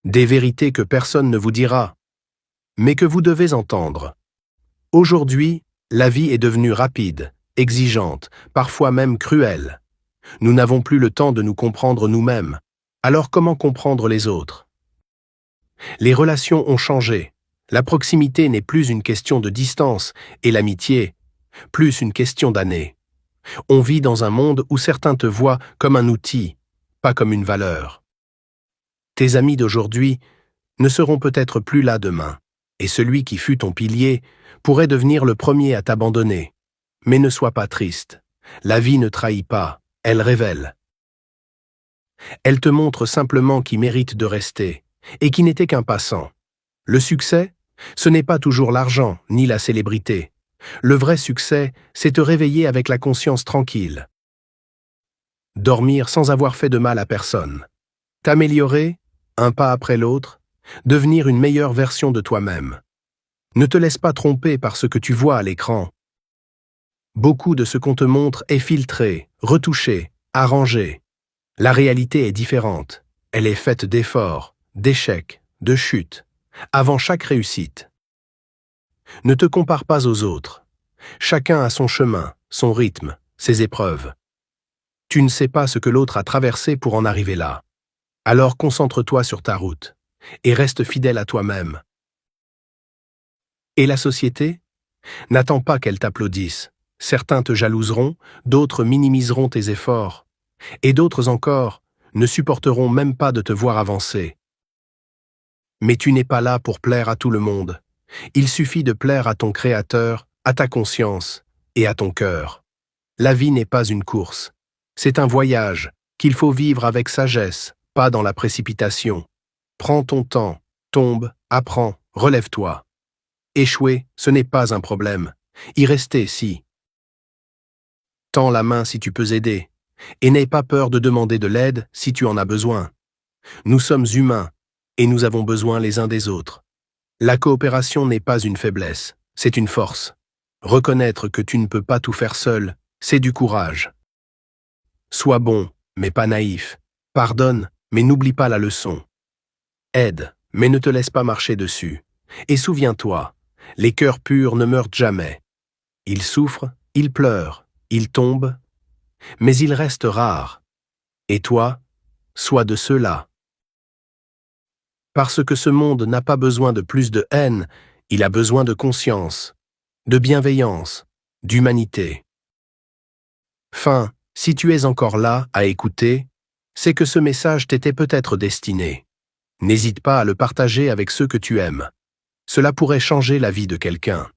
Des vérités que personne ne vous dira, mais que vous devez entendre. Aujourd'hui, la vie est devenue rapide, exigeante, parfois même cruelle. Nous n'avons plus le temps de nous comprendre nous-mêmes. Alors comment comprendre les autres? Les relations ont changé. La proximité n'est plus une question de distance et l'amitié, plus une question d'années. On vit dans un monde où certains te voient comme un outil, pas comme une valeur. Tes amis d'aujourd'hui ne seront peut-être plus là demain, et celui qui fut ton pilier pourrait devenir le premier à t'abandonner. Mais ne sois pas triste. La vie ne trahit pas, elle révèle. Elle te montre simplement qui mérite de rester, et qui n'était qu'un passant. Le succès, ce n'est pas toujours l'argent, ni la célébrité. Le vrai succès, c'est te réveiller avec la conscience tranquille. Dormir sans avoir fait de mal à personne. T'améliorer, un pas après l'autre, devenir une meilleure version de toi-même. Ne te laisse pas tromper par ce que tu vois à l'écran. Beaucoup de ce qu'on te montre est filtré, retouché, arrangé. La réalité est différente. Elle est faite d'efforts, d'échecs, de chutes, avant chaque réussite. Ne te compare pas aux autres. Chacun a son chemin, son rythme, ses épreuves. Tu ne sais pas ce que l'autre a traversé pour en arriver là. Alors concentre-toi sur ta route et reste fidèle à toi-même. Et la société? N'attends pas qu'elle t'applaudisse. Certains te jalouseront, d'autres minimiseront tes efforts, et d'autres encore ne supporteront même pas de te voir avancer. Mais tu n'es pas là pour plaire à tout le monde. Il suffit de plaire à ton Créateur, à ta conscience et à ton cœur. La vie n'est pas une course. C'est un voyage qu'il faut vivre avec sagesse, pas dans la précipitation. Prends ton temps, tombe, apprends, relève-toi. Échouer, ce n'est pas un problème. Y rester, si. Tends la main si tu peux aider. Et n'aie pas peur de demander de l'aide si tu en as besoin. Nous sommes humains, et nous avons besoin les uns des autres. La coopération n'est pas une faiblesse, c'est une force. Reconnaître que tu ne peux pas tout faire seul, c'est du courage. Sois bon, mais pas naïf. Pardonne, mais n'oublie pas la leçon. Aide, mais ne te laisse pas marcher dessus. Et souviens-toi, les cœurs purs ne meurent jamais. Ils souffrent, ils pleurent, ils tombent, mais ils restent rares. Et toi, sois de ceux-là. Parce que ce monde n'a pas besoin de plus de haine, il a besoin de conscience, de bienveillance, d'humanité. Fin, si tu es encore là à écouter, c'est que ce message t'était peut-être destiné. N'hésite pas à le partager avec ceux que tu aimes. Cela pourrait changer la vie de quelqu'un.